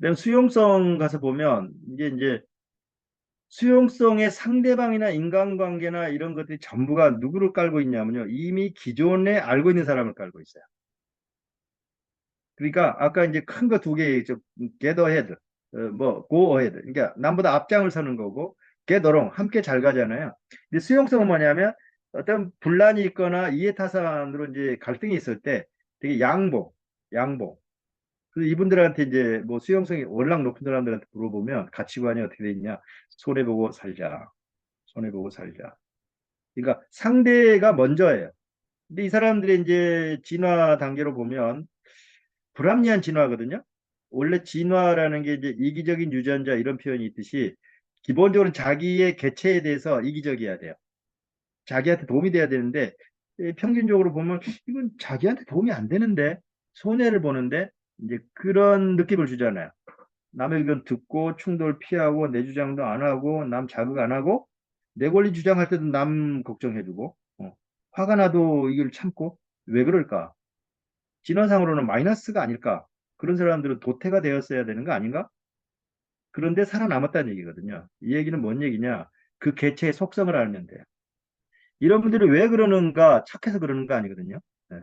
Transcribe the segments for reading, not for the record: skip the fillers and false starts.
그다음 수용성 가서 보면 이제 수용성의 상대방이나 인간관계나 이런 것들이 전부가 누구를 깔고 있냐면요. 이미 기존에 알고 있는 사람을 깔고 있어요. 그러니까 아까 이제 큰 거 두 개, get ahead, 뭐 go ahead. 그러니까 남보다 앞장을 서는 거고 get along, 함께 잘 가잖아요. 근데 수용성은 뭐냐면 어떤 분란이 있거나 이해타산으로 이제 갈등이 있을 때 되게 양보. 그래서 이분들한테 이제 뭐 수용성이 월락 높은 사람들한테 물어보면 가치관이 어떻게 돼 있냐? 손해보고 살자. 손해보고 살자. 그러니까 상대가 먼저예요. 근데 이 사람들이 이제 진화 단계로 보면 불합리한 진화거든요. 원래 진화라는 게 이제 이기적인 유전자 이런 표현이 있듯이 기본적으로 자기의 개체에 대해서 이기적이어야 돼요. 자기한테 도움이 돼야 되는데 평균적으로 보면 이건 자기한테 도움이 안 되는데 손해를 보는데 이제 그런 느낌을 주잖아요. 남의 의견 듣고 충돌 피하고 내 주장도 안 하고 남 자극 안 하고 내 권리 주장할 때도 남 걱정해주고 화가 나도 이걸 참고 왜 그럴까? 진화상으로는 마이너스가 아닐까? 그런 사람들은 도태가 되었어야 되는 거 아닌가? 그런데 살아남았다는 얘기거든요. 이 얘기는 뭔 얘기냐? 그 개체의 속성을 알면 돼요. 이런 분들이 왜 그러는가? 착해서 그러는 거 아니거든요. 네.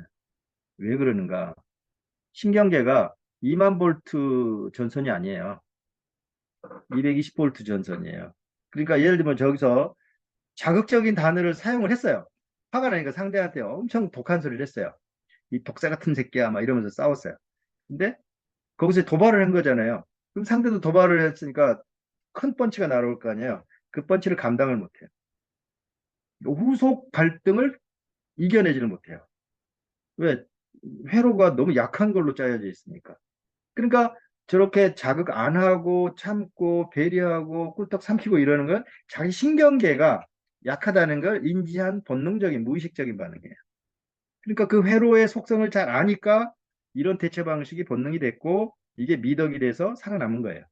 왜 그러는가? 신경계가 2만 볼트 전선이 아니에요. 220 볼트 전선이에요. 그러니까 예를 들면 저기서 자극적인 단어를 사용을 했어요. 화가 나니까 상대한테 엄청 독한 소리를 했어요. 이 독사 같은 새끼야, 막 이러면서 싸웠어요. 근데 거기서 도발을 한 거잖아요. 그럼 상대도 도발을 했으니까 큰 펀치가 날아올 거 아니에요. 그 펀치를 감당을 못해요. 후속 갈등을 이겨내지를 못해요. 왜? 회로가 너무 약한 걸로 짜여져 있으니까. 그러니까 저렇게 자극 안 하고 참고 배려하고 꿀떡 삼키고 이러는 건 자기 신경계가 약하다는 걸 인지한 본능적인 무의식적인 반응이에요. 그러니까 그 회로의 속성을 잘 아니까 이런 대처 방식이 본능이 됐고 이게 미덕이 돼서 살아남은 거예요.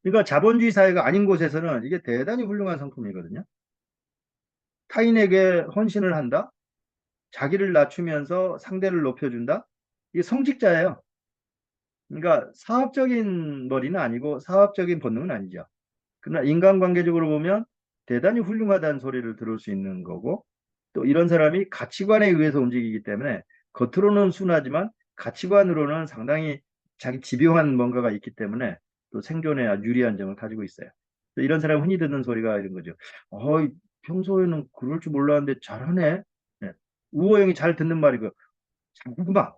그러니까 자본주의 사회가 아닌 곳에서는 이게 대단히 훌륭한 상품이거든요. 타인에게 헌신을 한다? 자기를 낮추면서 상대를 높여준다? 이게 성직자예요. 그러니까 사업적인 머리는 아니고 사업적인 본능은 아니죠. 그러나 인간관계적으로 보면 대단히 훌륭하다는 소리를 들을 수 있는 거고 또 이런 사람이 가치관에 의해서 움직이기 때문에 겉으로는 순하지만 가치관으로는 상당히 자기 집요한 뭔가가 있기 때문에 또 생존에 아주 유리한 점을 가지고 있어요. 이런 사람 흔히 듣는 소리가 이런 거죠. 평소에는 그럴 줄 몰랐는데 잘하네. 네. 우호형이 잘 듣는 말이고 자꾸만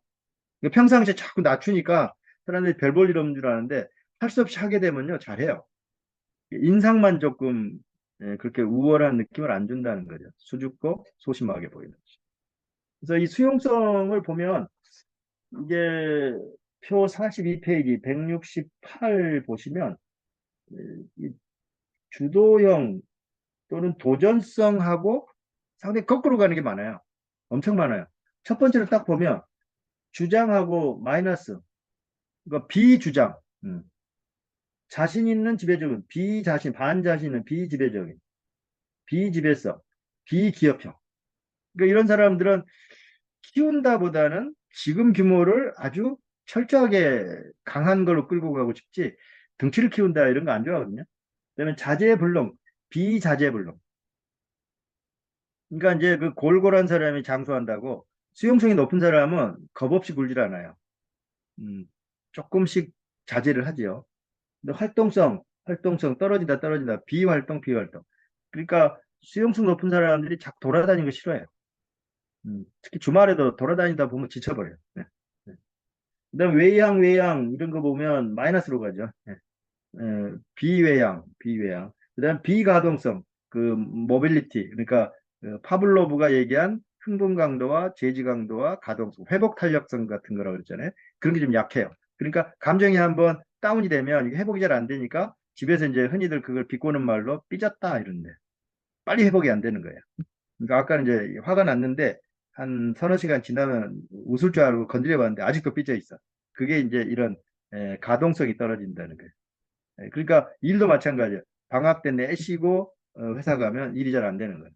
평상시에 자꾸 낮추니까 사람들이 별 볼 일 없는 줄 아는데 할 수 없이 하게 되면요 잘해요. 인상만 조금 그렇게 우월한 느낌을 안 준다는 거죠. 수줍고 소심하게 보이는. 그래서 이 수용성을 보면 이게 표 42페이지 168 보시면 이 주도형 또는 도전성하고 상당히 거꾸로 가는 게 많아요. 엄청 많아요. 첫 번째로 딱 보면 주장하고 마이너스, 그러니까 비주장, 자신 있는 지배적인, 비자신, 반자신은 비지배적인, 비지배성, 비기업형. 그러니까 이런 사람들은 키운다보다는 지금 규모를 아주 철저하게 강한 걸로 끌고 가고 싶지 등치를 키운다 이런 거 안 좋아하거든요. 그다음에 자제불능, 비자제불능. 그러니까 이제 그 골골한 사람이 장수한다고 수용성이 높은 사람은 겁 없이 굴질 않아요. 음, 조금씩 자제를 하지요. 근데 활동성 떨어진다. 비활동. 그러니까 수용성 높은 사람들이 자꾸 돌아다니는 거 싫어해요. 특히 주말에도 돌아다니다 보면 지쳐버려요. 네. 네. 그다음 외양 이런 거 보면 마이너스로 가죠. 네. 비외양. 그다음 비가동성, 그 모빌리티, 그러니까 파블로브가 얘기한 흥분 강도와 제지 강도와 가동성, 회복 탄력성 같은 거라고 그랬잖아요. 그런 게 좀 약해요. 그러니까 감정이 한번 다운이 되면 이게 회복이 잘 안 되니까 집에서 이제 흔히들 그걸 비꼬는 말로 삐졌다 이런데 빨리 회복이 안 되는 거예요. 그러니까 아까는 이제 화가 났는데 한 서너 시간 지나면 웃을 줄 알고 건드려 봤는데 아직도 삐져 있어. 그게 이제 이런 가동성이 떨어진다는 거예요. 그러니까 일도 마찬가지예요. 방학 때 내쉬고 회사 가면 일이 잘 안 되는 거예요.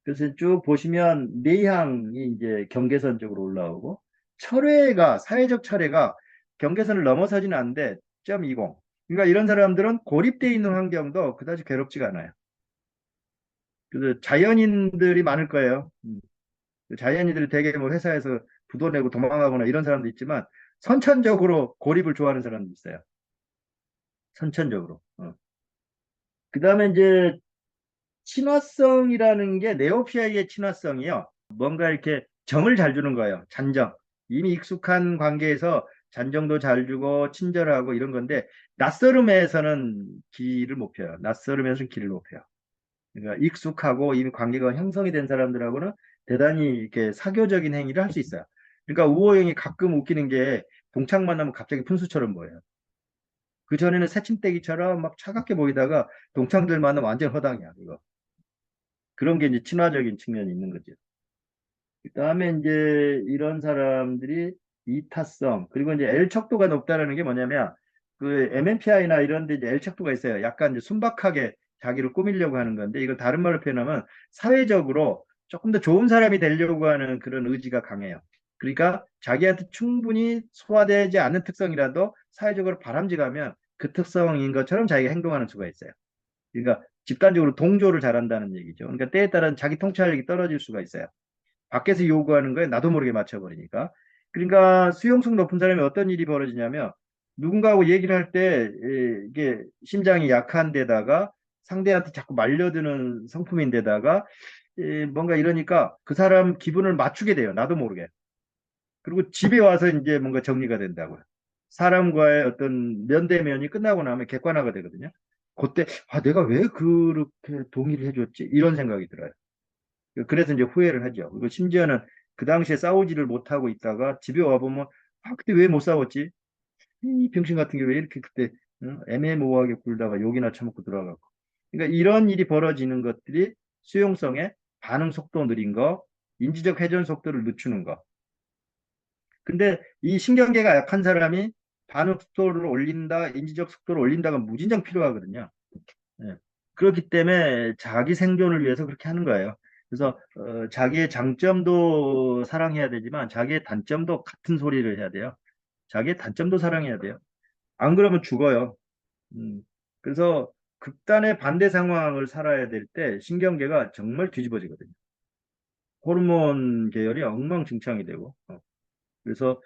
그래서 쭉 보시면 내향이 이제 경계선 쪽으로 올라오고 철회가 사회적 철회가 경계선을 넘어서지는 않는데 0.20. 그러니까 이런 사람들은 고립되어 있는 환경도 그다지 괴롭지가 않아요. 그래서 자연인들이 많을 거예요. 자연인들이 되게 뭐 회사에서 부도 내고 도망가거나 이런 사람도 있지만 선천적으로 고립을 좋아하는 사람도 있어요. 선천적으로. 그다음에 이제 친화성이라는 게 네오피아의 친화성이요. 뭔가 이렇게 정을 잘 주는 거예요. 잔정. 이미 익숙한 관계에서 잔정도 잘 주고 친절하고 이런 건데 낯설음에서는 길을 못 펴요. 낯설음에서는 길을 못 펴요. 그러니까 익숙하고 이미 관계가 형성이 된 사람들하고는 대단히 이렇게 사교적인 행위를 할 수 있어요. 그러니까 우호형이 가끔 웃기는 게 동창 만나면 갑자기 푼수처럼 보여요. 그전에는 새침대기처럼 막 차갑게 보이다가 동창들 만나면 완전 허당이야, 이거. 그런 게 이제 친화적인 측면이 있는 거죠. 그다음에 이제 이런 사람들이 이타성, 그리고 이제 L척도가 높다라는 게 뭐냐면 그 MMPI나 이런 데 이제 L척도가 있어요. 약간 이제 순박하게 자기를 꾸미려고 하는 건데 이걸 다른 말로 표현하면 사회적으로 조금 더 좋은 사람이 되려고 하는 그런 의지가 강해요. 그러니까 자기한테 충분히 소화되지 않는 특성이라도 사회적으로 바람직하면 그 특성인 것처럼 자기가 행동하는 수가 있어요. 그러니까 집단적으로 동조를 잘한다는 얘기죠. 그러니까 때에 따라 자기 통찰력이 떨어질 수가 있어요. 밖에서 요구하는 거에 나도 모르게 맞춰버리니까. 그러니까 수용성 높은 사람이 어떤 일이 벌어지냐면 누군가하고 얘기를 할 때 이게 심장이 약한 데다가 상대한테 자꾸 말려드는 성품인데다가 뭔가 이러니까 그 사람 기분을 맞추게 돼요. 나도 모르게. 그리고 집에 와서 이제 뭔가 정리가 된다고요. 사람과의 어떤 면대면이 끝나고 나면 객관화가 되거든요. 그때 아 내가 왜 그렇게 동의를 해줬지? 이런 생각이 들어요. 그래서 이제 후회를 하죠. 그리고 심지어는 그 당시에 싸우지를 못하고 있다가 집에 와보면, 아, 그때 왜 못 싸웠지? 이 병신 같은 게 왜 이렇게 그때 애매모호하게 굴다가 욕이나 처먹고 들어가고. 그러니까 이런 일이 벌어지는 것들이 수용성의 반응 속도 느린 거, 인지적 회전 속도를 늦추는 거. 근데 이 신경계가 약한 사람이 반응 속도를 올린다, 인지적 속도를 올린다가 무진장 필요하거든요. 예. 그렇기 때문에 자기 생존을 위해서 그렇게 하는 거예요. 그래서 자기의 장점도 사랑해야 되지만 자기의 단점도 같은 소리를 해야 돼요. 자기의 단점도 사랑해야 돼요. 안 그러면 죽어요. 음. 그래서 극단의 반대 상황을 살아야 될 때 신경계가 정말 뒤집어지거든요. 호르몬 계열이 엉망진창이 되고. 그래서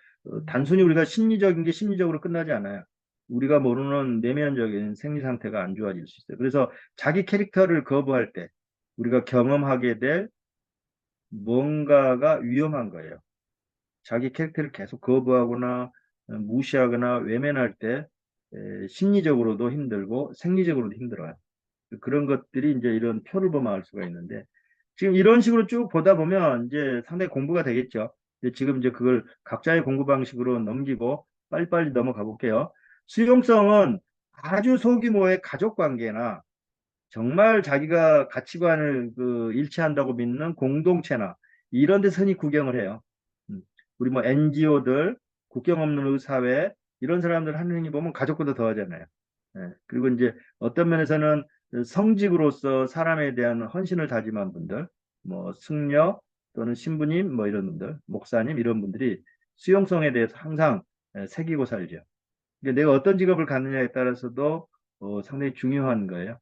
단순히 우리가 심리적인 게 심리적으로 끝나지 않아요. 우리가 모르는 내면적인 생리 상태가 안 좋아질 수 있어요. 그래서 자기 캐릭터를 거부할 때 우리가 경험하게 될 뭔가가 위험한 거예요. 자기 캐릭터를 계속 거부하거나 무시하거나 외면할 때 심리적으로도 힘들고 생리적으로도 힘들어요. 그런 것들이 이제 이런 표를 보면 알 수가 있는데 지금 이런 식으로 쭉 보다 보면 이제 상당히 공부가 되겠죠. 지금 이제 그걸 각자의 공부 방식으로 넘기고 빨리빨리 넘어가 볼게요. 수용성은 아주 소규모의 가족 관계나 정말 자기가 가치관을 일치한다고 믿는 공동체나 이런 데서 흔히 구경을 해요. 음, 우리 뭐 NGO들, 국경 없는 의사회 이런 사람들 하는 행위 보면 가족보다 더 하잖아요. 예, 그리고 이제 어떤 면에서는 성직으로서 사람에 대한 헌신을 다짐한 분들, 뭐 승려 또는 신부님 뭐 이런 분들, 목사님 이런 분들이 수용성에 대해서 항상 새기고 살죠. 그러니까 내가 어떤 직업을 갖느냐에 따라서도 상당히 중요한 거예요.